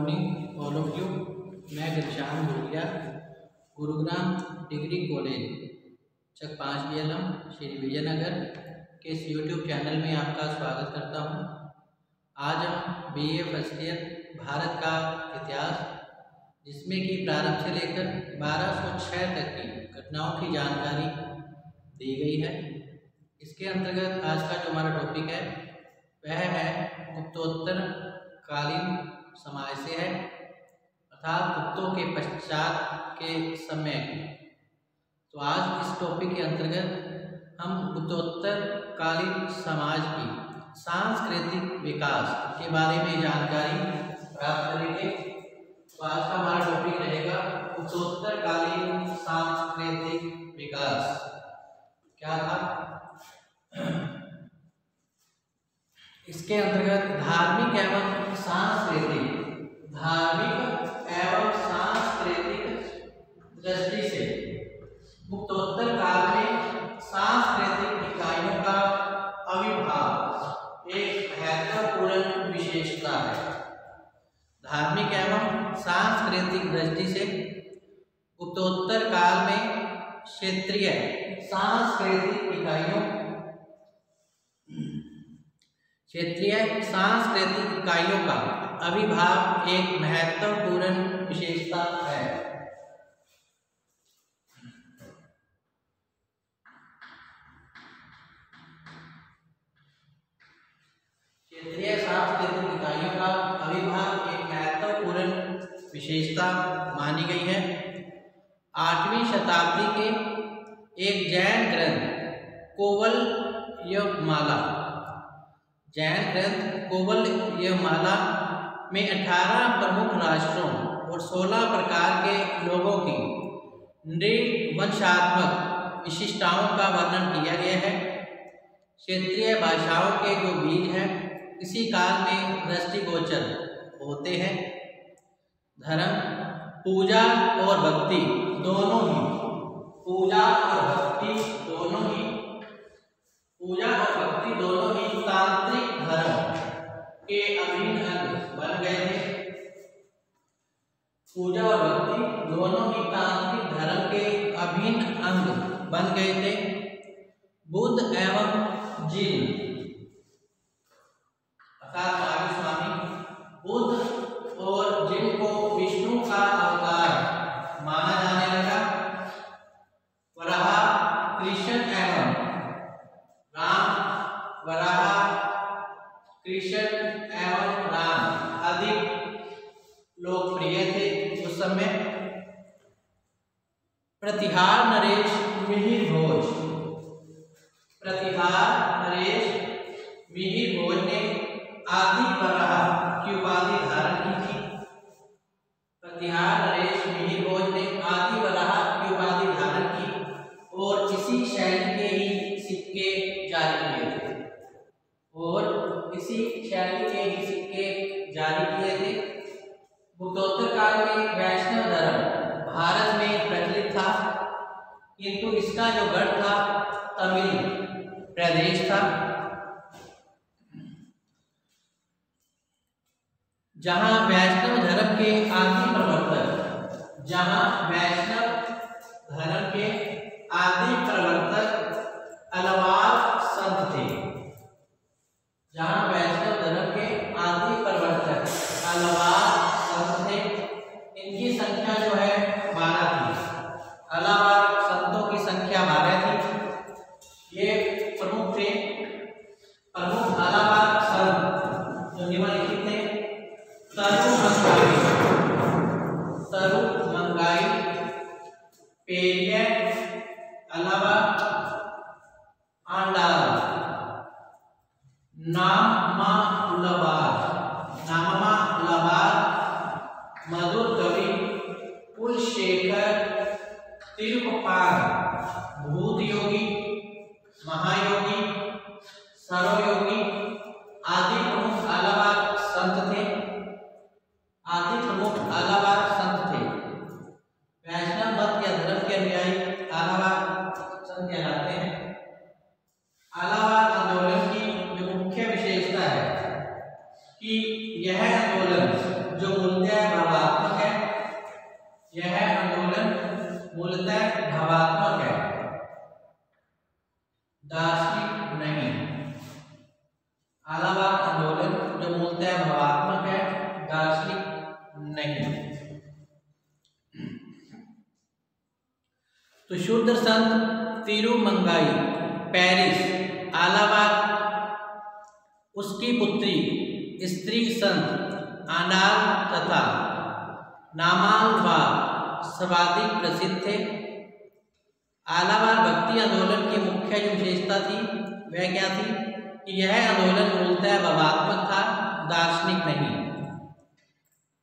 Morning all of you. मैं Ghanshyam Bhuria Gurugram degree college चक 5 BLM Shri Vijayanagar के इस यूट्यूब चैनल में आपका स्वागत करता हूं। आज हम BA फर्स्ट ईयर भारत का इतिहास, जिसमें कि प्रारंभ से लेकर 1206 तक की घटनाओं की जानकारी दी गई है। इसके अंतर्गत आज का जो हमारा टॉपिक है वह है गुप्तोत्तर कालीन समाज से है, अर्थात गुप्तों के पश्चात के समय की। तो आज इस टॉपिक के अंतर्गत हम गुप्तोत्तर कालीन समाज की सांस्कृतिक विकास के बारे में जानकारी प्राप्त करेंगे। तो आज का हमारा टॉपिक रहेगा गुप्तोत्तर कालीन सांस्कृतिक विकास। क्या था? इसके अंतर्गत धार्मिक एवं सांस्कृतिक दृष्टि से गुप्तोत्तर काल में सांस्कृतिक इकाइयों का आविर्भाव एक महत्वपूर्ण विशेषता है। धार्मिक एवं सांस्कृतिक दृष्टि से गुप्तोत्तर काल में क्षेत्रीय सांस्कृतिक इकाइयों का आविर्भाव एक महत्वपूर्ण विशेषता है। क्षेत्रीय सांस्कृतिक इकाइयों का आविर्भाव एक महत्वपूर्ण विशेषता मानी गई है। 8वीं शताब्दी के एक जैन ग्रंथ कोवलयमाला में 18 प्रमुख राष्ट्रों और 16 प्रकार के लोगों की नृवंशात्मक विशिष्टताओं का वर्णन किया गया है। क्षेत्रीय भाषाओं के जो बीज हैं इसी काल में दृष्टिगोचर होते हैं। धर्म, पूजा और भक्ति दोनों ही तांत्रिक धर्म के अभिन्न अंग बन गए थे। पूजा और भक्ति दोनों ही तांत्रिक धर्म के अभिन्न अंग बन गए थे। बुद्ध एवं जिन अर्थात स्वामी बुद्ध और जिन को विष्णु का अवतार माना जाने लगा। वराह कृष्ण एवं राम अधिक लोकप्रिय थे उस समय। प्रतिहार नरेश मिहिर भोज ने आदि वराह की उपाधि धारण की थी। प्रतिहार नरेश मिहिर भोज ने आदि वराह की उपाधि धारण की और इसी शैली के ही सिक्के जारी किए थे। गुप्तोत्तर काल में वैष्णव धर्म भारत में प्रचलित था, किंतु इसका जो गढ़ था तमिल प्रदेश था, जहां वैष्णव धर्म के आदि प्रवर्तक अलवार संत थे। इनकी संख्या जो है 12 थी। अलवार संतों की संख्या 12 थी। ये प्रमुख थे। प्रमुख अलवार संत जो निम्नलिखित थे: तरुमंगाई, पेरिया, अलावा, आंडाल, नामा उलाबाद, मधुर कवि, कुलशेखर, तिरुपपाल, भूत योगी, महायोगी, सरोयोगी आदि प्रमुख अलवार संत थे। वैष्णव मत या धर्म के अनुयायी अलवार संत कहलाते हैं। अलवार आंदोलन की जो मुख्य विशेषता है कि यह आंदोलन जो मूलतः दार्शनिक नहीं। आलावाद आंदोलन जो मूलतः भावात्मक है, दार्शनिक नहीं। तो शुद्ध संत तिरुमंगाई पेरिस आलावाद, उसकी पुत्री स्त्री संत आनाल तथा नामालवाद सर्वाधिक प्रसिद्ध थे। आलावाद भक्ति आंदोलन की मुख्य जो विशेषता थी वह क्या थी कि यह आंदोलन मूलतः भावात्मक था, दार्शनिक नहीं।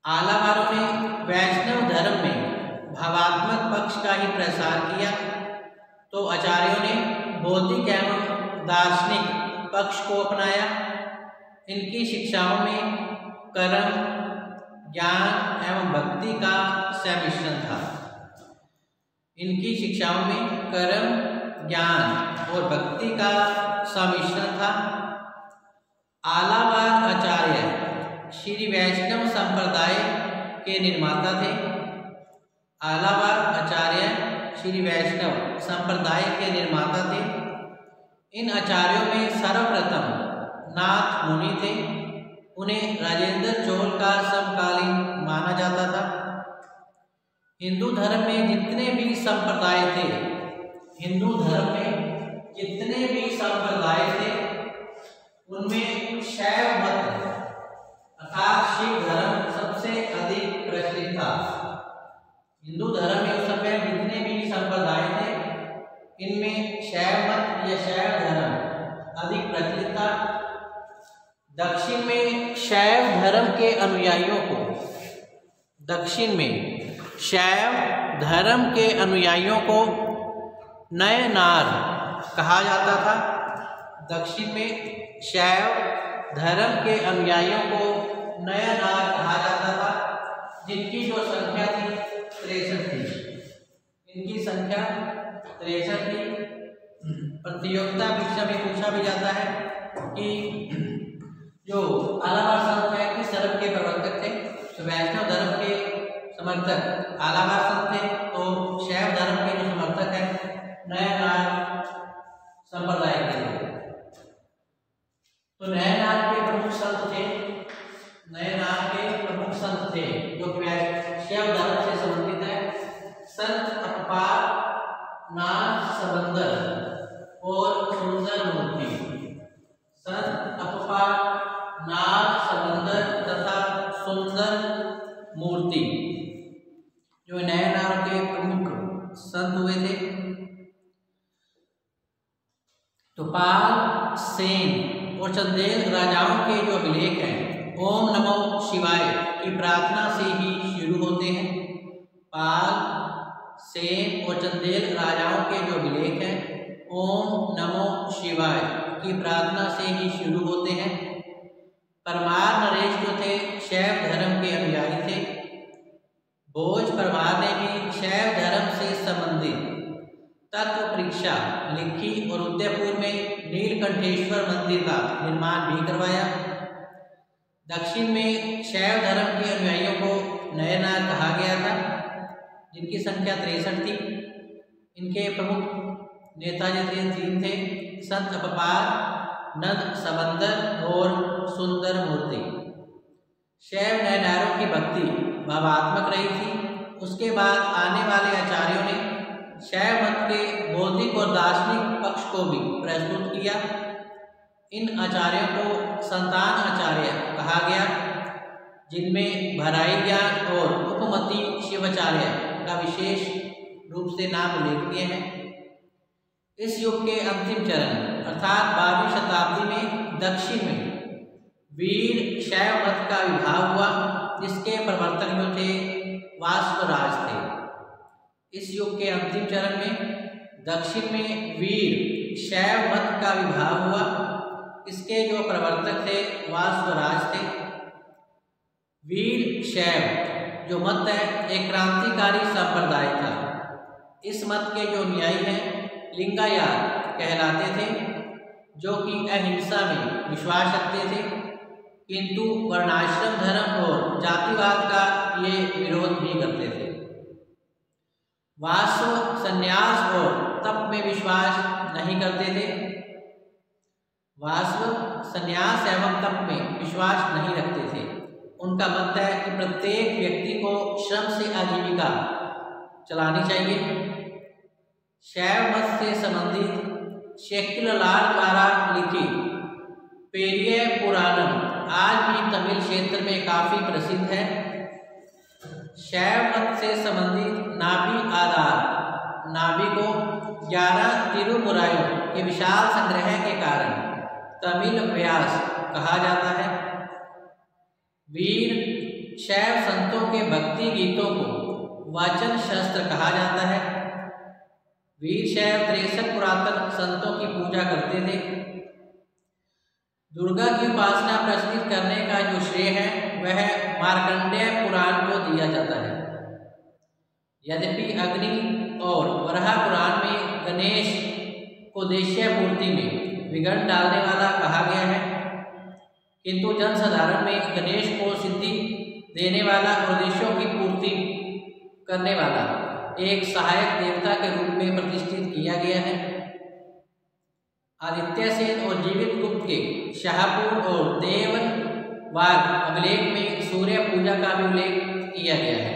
आलावादियों ने वैष्णव धर्म में भावात्मक पक्ष का ही प्रसार किया, तो आचार्यों ने बौद्धिक एवं दार्शनिक पक्ष को अपनाया। इनकी शिक्षाओं में कर्म, ज्ञान एवं भक्ति का सम्मिश्रण था। इनकी शिक्षाओं में कर्म, ज्ञान और भक्ति का सम्मिश्रण था। आलावाद आचार्य श्री वैष्णव संप्रदाय के निर्माता थे। आलावाद आचार्य श्री वैष्णव संप्रदाय के निर्माता थे। इन आचार्यों में सर्वप्रथम नाथ मुनि थे। उन्हें राजेंद्र चोल का समकालीन माना जाता था। हिंदू धर्म में जितने भी संप्रदाय थे, हिंदू धर्म में जितने भी संप्रदाय थे, उनमें शैव मत अर्थात शिव धर्म सबसे अधिक प्रचलित था। हिंदू धर्म में उस समय जितने भी संप्रदाय थे, इनमें शैव मत या शैव धर्म अधिक प्रचलित था। दक्षिण में शैव धर्म के अनुयायियों को, दक्षिण में शैव धर्म के अनुयायियों को नयनार कहा जाता था। दक्षिण में शैव धर्म के अनुयायियों को नयनार कहा जाता था, जिनकी जो संख्या थी 63 थी। इनकी संख्या 63 थी। प्रतियोगिता परीक्षा में पूछा भी जाता है कि जो आलावाद संत है किस धर्म के प्रवर्तक थे, तो वैष्णव धर्म के समर्थक आलावाद संत थे। तो शैव धर्म के जो समर्थक है नयनार संप्रदाय के थे। तो नयनार के प्रमुख संत थे, नयनार के प्रमुख संत थे जो शैव धर्म से संबंधित है। संत अपपार, नाथ सबंदर और सुंदर मूर्ति। संत अपपार, नाथ सबंदर तथा सुंदर मूर्ति जो नयनार के प्रमुख संत हुए थे। तो पाल, सेन और चंदेल राजाओं के जो अभिलेख हैं ओम नमो शिवाय की प्रार्थना से ही शुरू होते हैं। पाल, सेन और चंदेल राजाओं के जो अभिलेख हैं ओम नमो शिवाय की प्रार्थना से ही शुरू होते हैं। परमार नरेश जो थे शैव धर्म के अनुयायी थे। भोज परमार ने भी शैव धर्म से संबंधित तत्व परीक्षा लिखी और उदयपुर में नीलकंठेश्वर मंदिर का निर्माण भी करवाया। दक्षिण में शैव धर्म के अनुयायियों को नयनार कहा गया था, जिनकी संख्या 63 थी। इनके प्रमुख नेता जो तीन थे, संत अपपार, नंद सबंदर और सुंदर मूर्ति। शैव नयनारों की भक्ति भावात्मक रही थी। उसके बाद आने वाले आचार्यों ने शैव मत के बौद्धिक और दार्शनिक पक्ष को भी प्रस्तुत किया। इन आचार्यों को संतान आचार्य कहा गया, जिनमें भराई ज्ञान और उपमति शिवाचार्य का विशेष रूप से नाम उल्लेखनीय है। इस युग के अंतिम चरण अर्थात 12वीं शताब्दी में दक्षिण में वीर शैव मत का विभाग हुआ, जिसके प्रवर्तक जो थे वाष्पराज थे। इस युग के अंतिम चरण में दक्षिण में वीर शैव मत का विभाग हुआ, इसके जो प्रवर्तक थे वाष्पराज थे। वीर शैव जो मत है एक क्रांतिकारी संप्रदाय था। इस मत के जो न्यायी हैं लिंगायत कहलाते थे, जो कि अहिंसा में विश्वास रखते थे, किंतु वर्णाश्रम धर्म और जातिवाद का ये विरोध भी करते थे। वाष्प संन्यास और तप में विश्वास नहीं करते थे। वासव संन्यास एवं तप में विश्वास नहीं रखते थे। उनका मत है कि प्रत्येक व्यक्ति को श्रम से आजीविका चलानी चाहिए। शैव मत से संबंधित शेक्कुलर द्वारा लिखित पेरिय पुराणम आज भी तमिल क्षेत्र में काफी प्रसिद्ध है। शैव मत से संबंधित नाभि आधार नाभि को 11 तिरुमुरायों के विशाल संग्रह के कारण तमिल व्यास कहा जाता है। वीर शैव संतों के भक्ति गीतों को वाचन शास्त्र कहा जाता है। वीर शैव 63 पुरातन संतों की पूजा करते थे। दुर्गा की उपासना प्रचलित करने का जो श्रेय है वह मार्कंडेय पुराण को दिया जाता है। यद्यपि अग्नि और वराह पुराण में गणेश को देश्य पूर्ति में विघ्न डालने वाला कहा गया है, किंतु जनसाधारण में गणेश को सिद्धि देने वाला और देशों की पूर्ति करने वाला एक सहायक देवता के रूप में प्रतिष्ठित किया गया है। आदित्य सेन और जीवित गुप्त के शाहपुर और देववार अभिलेख में सूर्य पूजा का भी उल्लेख किया गया है।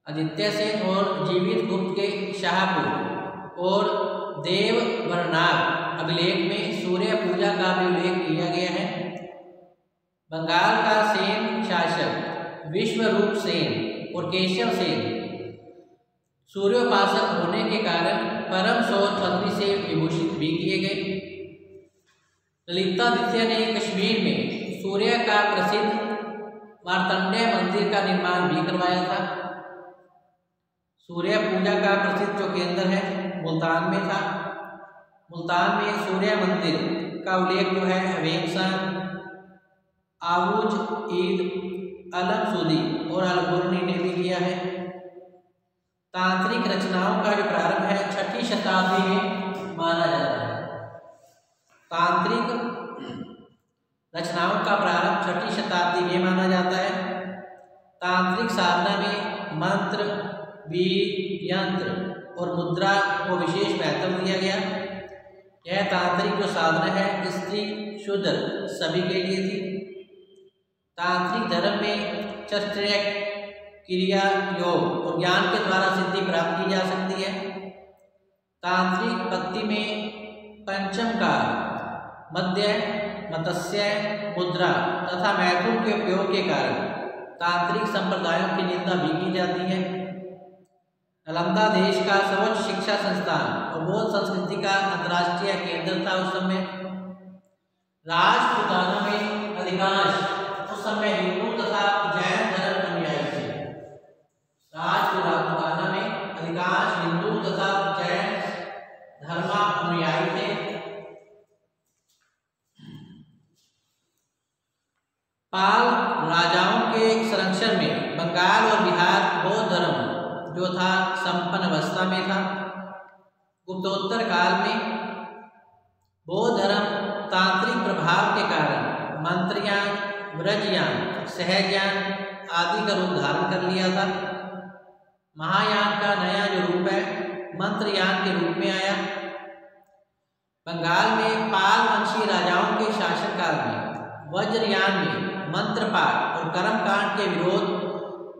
आदित्य सेन और जीवित गुप्त के शाहपुर और देववरनाग अभिलेख में सूर्य पूजा का भी उल्लेख किया गया है। बंगाल का सेन शासक विश्वरूप सेन और केशव सेन सूर्योपासक होने के कारण परम सौर पदवी से विभूषित भी किए गए। ललितादित्य ने कश्मीर में सूर्य का प्रसिद्ध मार्तंडेय मंदिर का निर्माण भी करवाया था। सूर्य पूजा का प्रसिद्ध जो केंद्र है मुल्तान में था। मुल्तान में सूर्य मंदिर का उल्लेख जो है वेंगसन, आवूज, ईद, अलमसूदी और अलबुर्नी ने भी किया है। तांत्रिक रचनाओं का जो प्रारंभ है 6ठी शताब्दी में माना जाता है। तांत्रिक रचनाओं का प्रारंभ 6ठी शताब्दी में माना जाता है। तांत्रिक साधना में मंत्र, बीज, यंत्र और मुद्रा को विशेष महत्व दिया गया। यह तांत्रिक जो साधना है स्त्री शूद्र सभी के लिए थी। तांत्रिक धर्म में चतुर्थ क्रिया, योग और ज्ञान के द्वारा सिद्धि प्राप्त की जा सकती है। तांत्रिक पत्ति में पंचम का मध्य, मत्स्य, मुद्रा तथा मैथुन के उपयोग के कारण तांत्रिक संप्रदायों की निंदा भी की जाती है। नालंदा देश का सर्वोच्च शिक्षा संस्थान और बौद्ध संस्कृति का अंतर्राष्ट्रीय केंद्र था उस समय। राजपूताना में अधिकांश उस समय हिंदू तथा जैन धर्म अनुयायी थे। राजपूताना में अधिकांश हिंदू तथा जैन धर्मानुयायी थे। पाल राजाओं के संरक्षण में बंगाल और बिहार बौद्ध धर्म जो था संपन्न अवस्था में था। गुप्तोत्तर काल में बौद्ध धर्म तांत्रिक प्रभाव के कारण मंत्रयान, व्रजयान, सहजयान आदि का रूप धारण कर लिया था। महायान का नया जो रूप है मंत्रयान के रूप में आया। बंगाल में पाल वंशी राजाओं के शासनकाल में वज्रयान में मंत्र पाठ और कर्मकांड के विरोध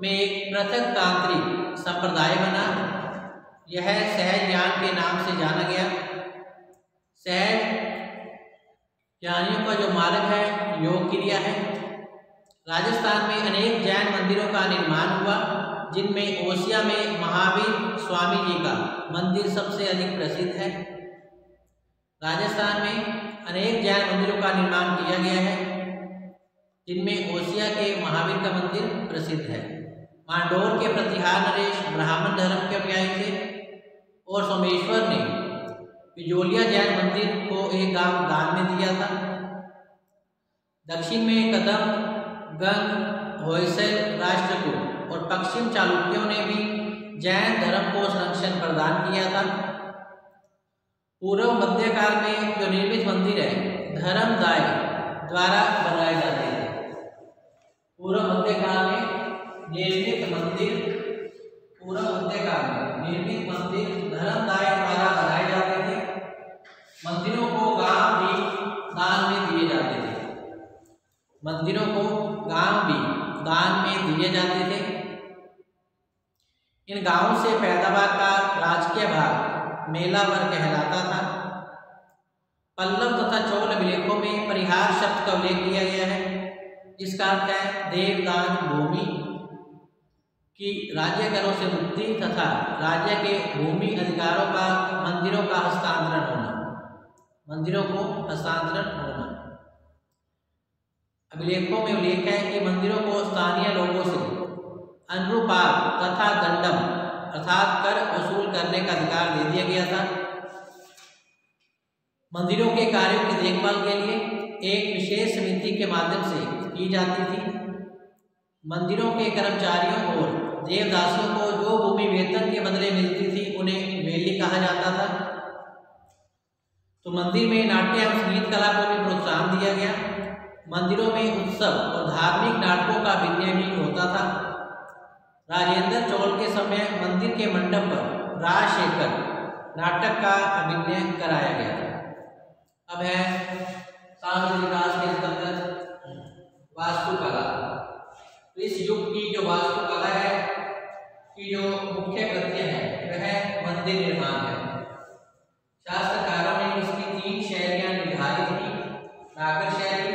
में एक पृथक तांत्रिक संप्रदाय बना। यह सहज ज्ञान के नाम से जाना गया। सहज ज्ञानियों का जो मार्ग है योग क्रिया है। राजस्थान में अनेक जैन मंदिरों का निर्माण हुआ, जिनमें ओसिया में महावीर स्वामी जी का मंदिर सबसे अधिक प्रसिद्ध है। राजस्थान में अनेक जैन मंदिरों का निर्माण किया गया है, जिनमें ओसिया के महावीर का मंदिर प्रसिद्ध है। मांडोर के प्रतिहार नरेश ब्राह्मण धर्म के अनुयायी थे और सोमेश्वर ने बिजोलिया जैन मंदिर को एक गांव दान में दिया था। दक्षिण में कदम, गंग, होयसल राष्ट्रकूट और पश्चिम चालुक्यों ने भी जैन धर्म को संरक्षण प्रदान किया था। पूर्व मध्यकाल में जो निर्मित मंदिर है धर्मदाय द्वारा बनाए जाते थे। पूर्व मध्यकाल में निर्मित मंदिर धर्मदाय मंदिरों को गांव भी दान में दिए जाते थे। मंदिरों को गांव भी दान में दिए जाते थे। इन गांवों से पैदावार का राजकीय भाग मेलावर कहलाता था। पल्लव तथा चोल अभिलेखों में परिहार शब्द का उल्लेख किया गया है, जिसका अर्थ है देवदान भूमि की राज्य करों से मुक्ति तथा राज्य के भूमि अधिकारों का मंदिरों का हस्तांतरण होना, मंदिरों को हस्तांतरण होना। अभिलेखों में उल्लेख है कि मंदिरों को स्थानीय लोगों से अनुपात तथा दंडम अर्थात कर वसूल करने का अधिकार दे दिया गया था। मंदिरों के कार्यों की देखभाल के लिए एक विशेष समिति के माध्यम से की जाती थी। मंदिरों के कर्मचारियों और देवदासियों को जो भूमि वेतन के बदले मिलती थी उन्हें वेली कहा जाता था। तो मंदिर में नाट्य एवं संगीत कला को भी प्रोत्साहन दिया गया। मंदिरों में उत्सव और धार्मिक नाटकों का अभिनय भी होता था। राजेंद्र चोल के समय मंदिर के मंडप पर राजशेखर नाटक का अभिनय कराया गया था। अब है सांस्कृतिक विकास के अंतर्गत वास्तुकला। तो इस युग की जो वास्तुकला है की जो मुख्य कृत्य है वह मंदिर निर्माण है। शास्त्रकारों ने इसकी 3 शैलियां निर्धारित की, नागर शैली,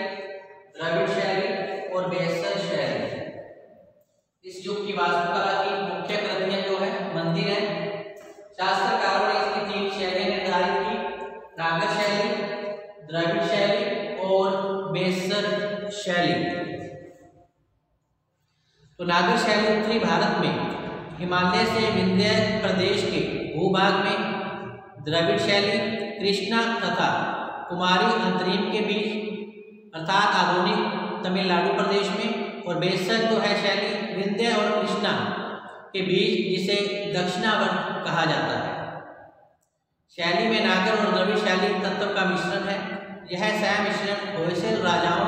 द्रविड़ शैली और बेहतर शैली। इस युग की वास्तुकला की मुख्य कृतियां जो है मंदिर है। शास्त्रकारों ने इसकी 3 शैलियां निर्धारित की, नागर शैली, द्रविड़ शैली और बेहतर शैली। तो नागर शैली उत्तरी भारत में हिमालय से विंध्य प्रदेश के भूभाग में, द्रविड़ शैली कृष्णा तथा कुमारी अंतरीम के बीच अर्थात आधुनिक तमिलनाडु प्रदेश में, और बेहतर जो है शैली विंध्य और कृष्णा के बीच जिसे दक्षिणावर्त कहा जाता है। शैली में नागर और द्रविड़ शैली तत्व का मिश्रण है। यह सहमिश्रण होयसल राजाओं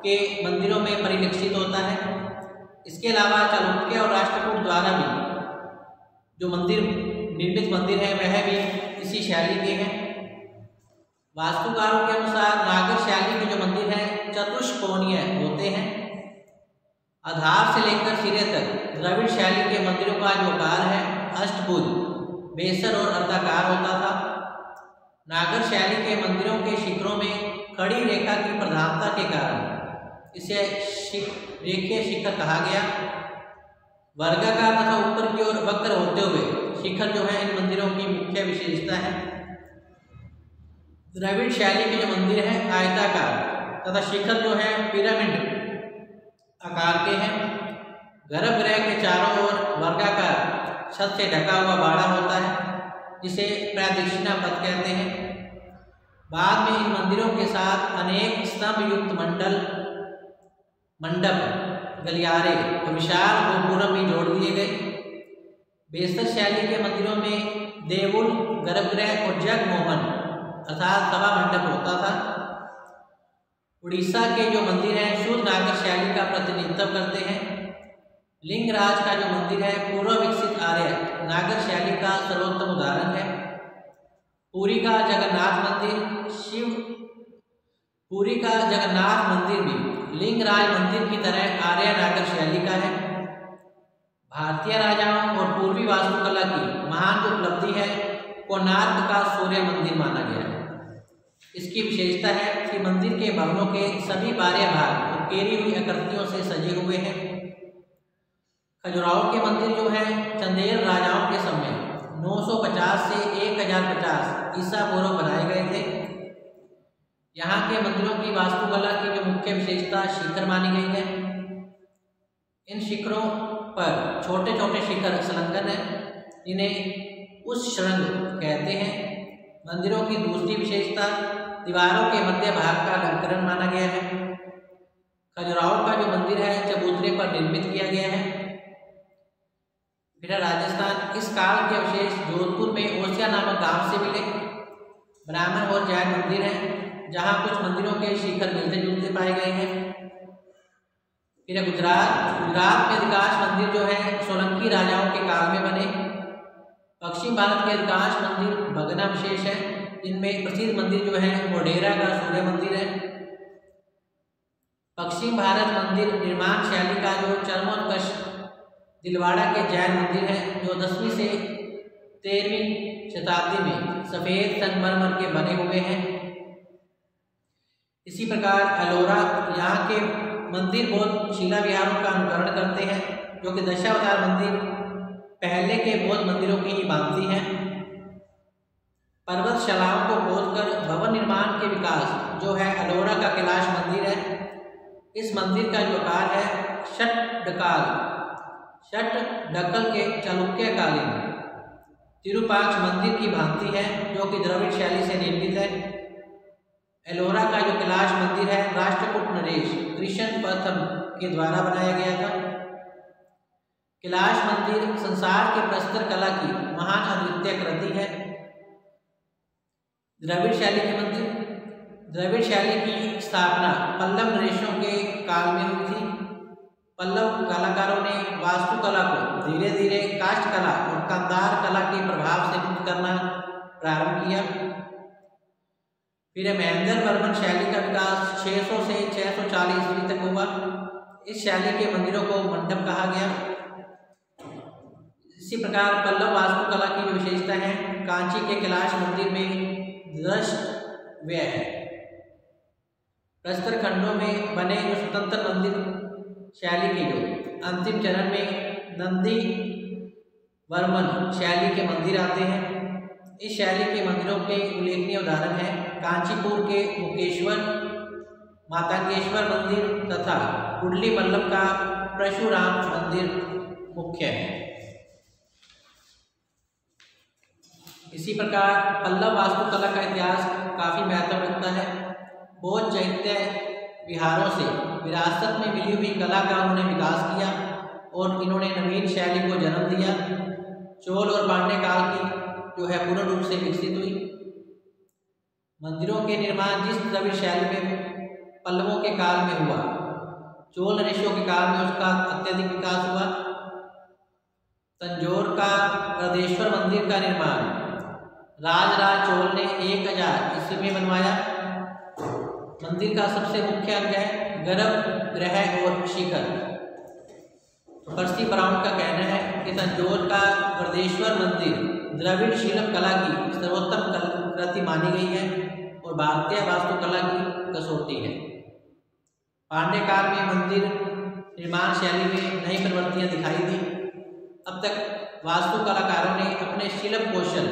के मंदिरों में परिलक्षित होता है। इसके अलावा चालुक्य और राष्ट्रकूट द्वारा भी जो निर्मित मंदिर है वह भी इसी शैली के हैं। वास्तुकारों के अनुसार नागर शैली के जो मंदिर हैं चतुष्कोणीय होते हैं। आधार से लेकर सिरे तक द्रविड़ शैली के मंदिरों का जो आकार है अष्टभुज, बेसर और अर्धाकार होता था। नागर शैली के मंदिरों के शिखरों में खड़ी रेखा की प्रधानता के कारण इसे रेखीय शिखर कहा गया। वर्गाकार तथा ऊपर की ओर वक्र होते हुए शिखर जो है इन मंदिरों की मुख्य विशेषता है। द्रविड़ शैली के जो मंदिर हैं आयताकार तथा शिखर जो है पिरामिड आकार के हैं। गर्भगृह के चारों ओर वर्गाकार छत से ढका हुआ बाड़ा होता है, जिसे प्रदक्षिणा पथ कहते हैं। बाद में इन मंदिरों के साथ अनेक स्तंभ युक्त मंडप, गलियारे और विशाल गोपुरम भी जोड़ दिए गए। बेहतर शैली के मंदिरों में देवुल, गर्भगृह और जगमोहन अर्थात सभा मंडप होता था। उड़ीसा के जो मंदिर हैं शुद्ध नागर शैली का प्रतिनिधित्व करते हैं। लिंगराज का जो मंदिर है पूर्व विकसित आर्य नागर शैली का सर्वोत्तम उदाहरण है। पुरी का जगन्नाथ मंदिर भी लिंगराज मंदिर की तरह आर्य नागर शैली का है। भारतीय राजाओं और पूर्वी वास्तुकला की महान उपलब्धि है कोणार्क का सूर्य मंदिर माना गया है। इसकी विशेषता है कि मंदिर के भवनों के सभी बाह्य भाग उकेरी हुई आकृतियों से सजे हुए हैं। खजुराहो के मंदिर जो है चंदेल राजाओं के समय 950 से 1050 ईसा पूर्व बनाए गए थे। यहाँ के मंदिरों की वास्तुकला की जो मुख्य विशेषता शिखर मानी गई है। इन शिखरों पर छोटे छोटे शिखर संलग्न हैं, जिन्हें उस शृंग कहते हैं। मंदिरों की दूसरी विशेषता दीवारों के मध्य भाग का अलंकरण माना गया है। खजुराहो का जो मंदिर है चबूतरे पर निर्मित किया गया है। फिर राजस्थान, इस काल के अवशेष जोधपुर में ओसिया नामक गांव से मिले। ब्राह्मण और जैन मंदिर हैं, जहां कुछ मंदिरों के शिखर मिलते जुलते पाए गए हैं। फिर गुजरात में अधिकांश मंदिर जो है सोलंकी राजाओं के काल में बने। पश्चिम भारत के अधिकांश मंदिर भग्नावशेष है। जिनमें प्रसिद्ध मंदिर जो है मोढेरा का सूर्य मंदिर है। पश्चिम भारत मंदिर निर्माण शैली का जो चरमोत्कर्ष दिलवाड़ा के जैन मंदिर है, जो 10वीं से 13वीं शताब्दी में सफ़ेद संगमरमर के बने हुए हैं। इसी प्रकार एलोरा, यहाँ के मंदिर बौद्ध शिला विहारों का अनुकरण करते हैं, जो कि दशावतार मंदिर पहले के बौद्ध मंदिरों की ही भांति हैं। पर्वतशालाओं को खोदकर भवन निर्माण के विकास जो है एलोरा का कैलाश मंदिर है। इस मंदिर का जो आकार है षट्डकल के चालुक्यकालीन तिरुपाक्ष मंदिर की भांति है, जो कि द्रविड़ शैली से निर्मित है। एलोरा का जो कैलाश मंदिर है राष्ट्रकूट नरेश कृष्ण प्रथम के द्वारा बनाया गया था। कैलाश मंदिर संसार के प्रस्तर कला की महान अद्वितीय कृति है। द्रविड़ शैली के मंदिर, द्रविड़ शैली की स्थापना पल्लव नरेशों के काल में हुई थी। पल्लव कलाकारों ने वास्तुकला को धीरे धीरे काष्ठ कला और कांधार कला के प्रभाव से मुक्त करना प्रारंभ किया। फिर महेंद्र वर्मन शैली का विकास 600 से 640 ईस्वी तक हुआ। इस शैली के मंदिरों को मंडप कहा गया। इसी प्रकार पल्लव वास्तुकला की जो विशेषता है, कांची के कैलाश मंदिर में द्रष्टव्य है। प्रस्तर खंडों में बने जो स्वतंत्र मंदिर शैली के जो अंतिम चरण में नंदी वर्मन शैली के मंदिर आते हैं। इस शैली के मंदिरों के उल्लेखनीय उदाहरण हैं कांचीपुर के मुकेश्वर, मातंगेश्वर मंदिर तथा कुंडली मल्लम का परशुराम मंदिर मुख्य है। इसी प्रकार पल्लव वास्तुकला का इतिहास काफ़ी महत्व रखता है। बौद्ध चैत्य विहारों से विरासत में मिली हुई कला का उन्होंने विकास किया और इन्होंने नवीन शैली को जन्म दिया। चोल और पांड्य काल की जो है पूर्ण रूप से विकसित हुई। मंदिरों के निर्माण जिस द्रविड़ शैली में पल्लवों के काल में हुआ, चोल नरेशों के काल में उसका अत्यधिक विकास हुआ। तंजौर का गृहदेश्वर मंदिर का निर्माण राजराज चोल ने 1000 ईस्वी में बनवाया। मंदिर का सबसे मुख्य अंग है गर्भगृह और शिखर। पर्सी ब्राउन का कहना है कि तंजौर का गृहदेश्वर मंदिर द्रविड़ शिल्प कला की सर्वोत्तम कृति मानी गई है और भारतीय वास्तुकला की कसौटी है। पांड्य काल में मंदिर निर्माण शैली में नई प्रवृत्तियां दिखाई दी। अब तक वास्तु कलाकारों ने अपने शिल्प कौशल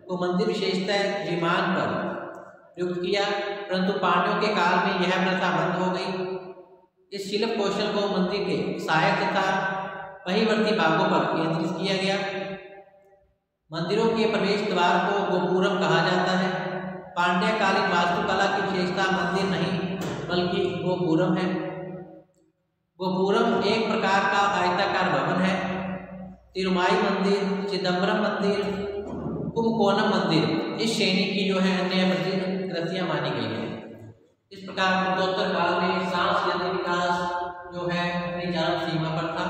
को मंदिर विशेषता विमान पर प्रयुक्त किया, परंतु पांड्यों के काल में यह प्रथा बंद हो गई। इस शिल्प कौशल को मंदिर के सहायक तथा पहिवर्ती भागों पर केंद्रित किया गया। मंदिरों के प्रवेश द्वार को गोपुरम कहा जाता है। पांड्यकालीन वास्तुकला की विशेषता मंदिर नहीं बल्कि गोपुरम है। गोपुरम एक प्रकार का आयताकार भवन है। तिरुमाई मंदिर, चिदम्बरम मंदिर, कुंभकोणम मंदिर इस श्रेणी की जो है अन्य प्रसिद्ध कृतियाँ मानी गई है। इस प्रकार उत्तरोत्तर काल में सांस्कृतिक विकास जो है अपनी चरम सीमा पर था।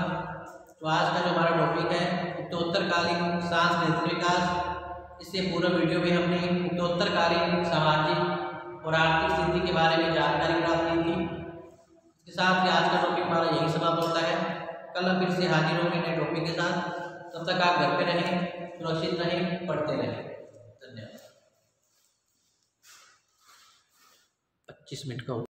तो आज का जो हमारा टॉपिक है उत्तरोत्तरकालीन सांस्कृतिक विकास, इससे पूरा वीडियो में हमने उत्तरोत्तरकालीन सामाजिक और आर्थिक स्थिति के बारे में जानकारी प्राप्त की थी। इसके साथ ही आज का टॉपिक हमारा यही समाप्त होता है। कल हम फिर से हाजिर होंगे नए टॉपिक के साथ। तब तक आप घर पे रहें, सुरक्षित रहें, पढ़ते रहें। धन्यवाद। 25 मिनट का